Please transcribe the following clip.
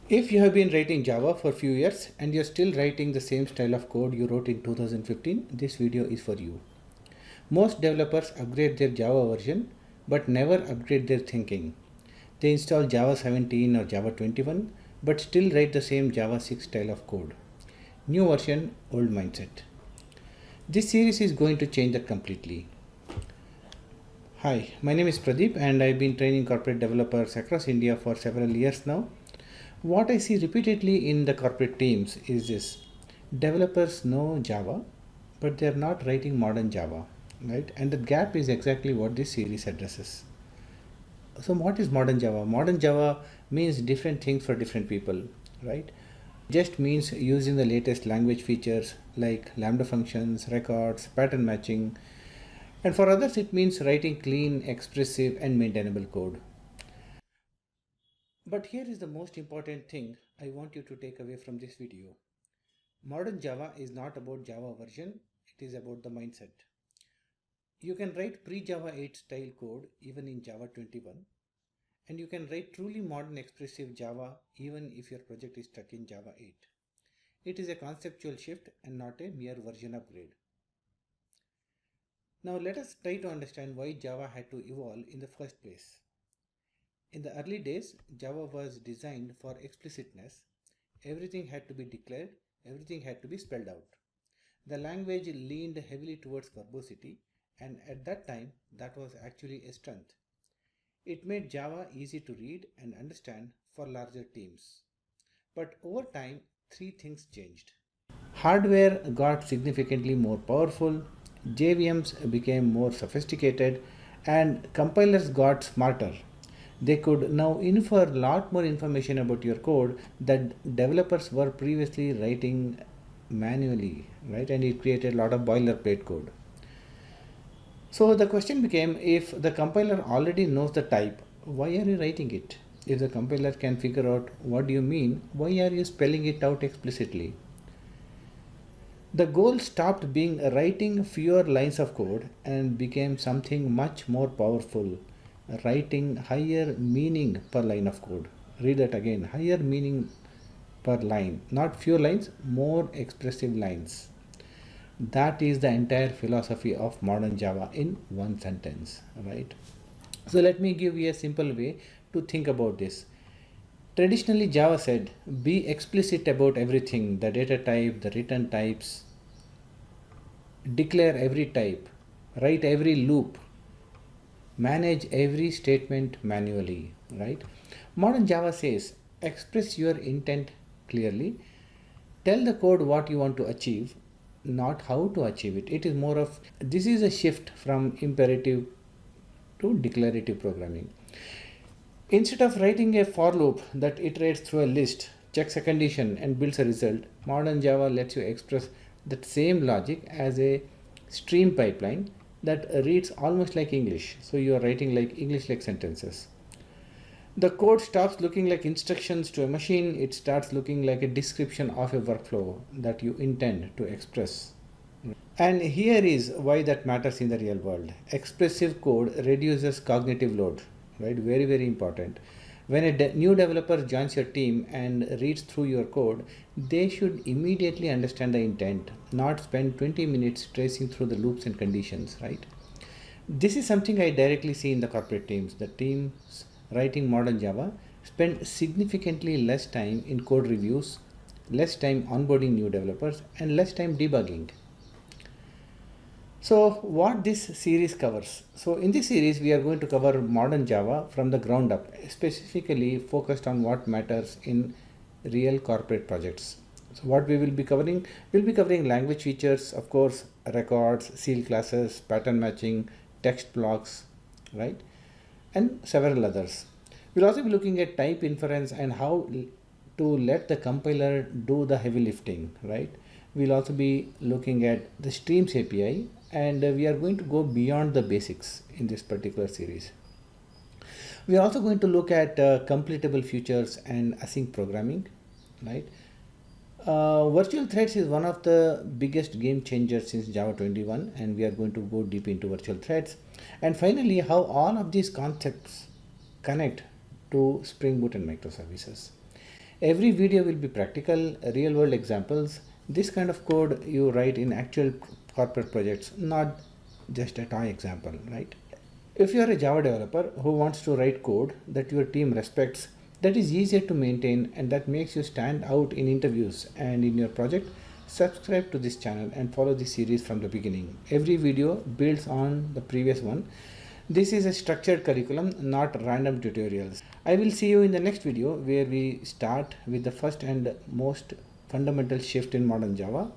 If you have been writing Java for a few years and you're still writing the same style of code you wrote in 2015, this video is for you. Most developers upgrade their Java version but never upgrade their thinking. They install Java 17 or Java 21 but still write the same Java 6 style of code. New version, old mindset. This series is going to change that completely. Hi, my name is Pradeep and I've been training corporate developers across India for several years now. What I see repeatedly in the corporate teams is this: developers know Java, but they're not writing modern Java, right? And the gap is exactly what this series addresses. So, what is modern Java? Modern Java means different things for different people, right? Just means using the latest language features like lambda functions, records, pattern matching, and for others, it means writing clean, expressive, and maintainable code. But here is the most important thing I want you to take away from this video. Modern Java is not about Java version, it is about the mindset. You can write pre-Java 8 style code even in Java 21, and you can write truly modern expressive Java even if your project is stuck in Java 8. It is a conceptual shift and not a mere version upgrade. Now let us try to understand why Java had to evolve in the first place. In the early days, Java was designed for explicitness. Everything had to be declared, everything had to be spelled out. The language leaned heavily towards verbosity, and at that time, that was actually a strength. It made Java easy to read and understand for larger teams. But over time, three things changed. Hardware got significantly more powerful, JVMs became more sophisticated, and compilers got smarter. They could now infer a lot more information about your code that developers were previously writing manually, right? And it created a lot of boilerplate code. So the question became, if the compiler already knows the type, why are you writing it? If the compiler can figure out what you mean, why are you spelling it out explicitly? The goal stopped being writing fewer lines of code and became something much more powerful: writing higher meaning per line of code. Read that again: higher meaning per line, not fewer lines, more expressive lines. That is the entire philosophy of modern Java in one sentence, right? So let me give you a simple way to think about this. Traditionally, Java said, be explicit about everything: the data type, the return types, declare every type, write every loop, manage every statement manually, right? Modern Java says, express your intent clearly, tell the code what you want to achieve, not how to achieve it. It is more of, this is a shift from imperative to declarative programming. Instead of writing a for loop that iterates through a list, checks a condition, and builds a result, modern Java lets you express that same logic as a stream pipeline that reads almost like English. So you are writing like English like sentences. The code stops looking like instructions to a machine, it starts looking like a description of a workflow that you intend to express. And here is why that matters in the real world. Expressive code reduces cognitive load, right? Very, very important. When a new developer joins your team and reads through your code, they should immediately understand the intent, not spend 20 minutes tracing through the loops and conditions, right? This is something I directly see in the corporate teams. The teams writing modern Java spend significantly less time in code reviews, less time onboarding new developers, and less time debugging. So what this series covers? So in this series we are going to cover modern Java from the ground up, specifically focused on what matters in real corporate projects. So what we will be covering? We'll be covering language features, of course, records, seal classes, pattern matching, text blocks, right? And several others. We'll also be looking at type inference and how to let the compiler do the heavy lifting, right? We'll also be looking at the Streams API, and we are going to go beyond the basics in this particular series. We are also going to look at completable features and async programming, right? Virtual threads is one of the biggest game changers since Java 21, and we are going to go deep into virtual threads. And finally, how all of these concepts connect to Spring Boot and microservices. Every video will be practical, real world examples. This kind of code you write in actual corporate projects, not just a toy example, right? If you are a Java developer who wants to write code that your team respects, that is easier to maintain, and that makes you stand out in interviews and in your project, subscribe to this channel and follow this series from the beginning. Every video builds on the previous one. This is a structured curriculum, not random tutorials. I will see you in the next video where we start with the first and most fundamental shift in modern Java,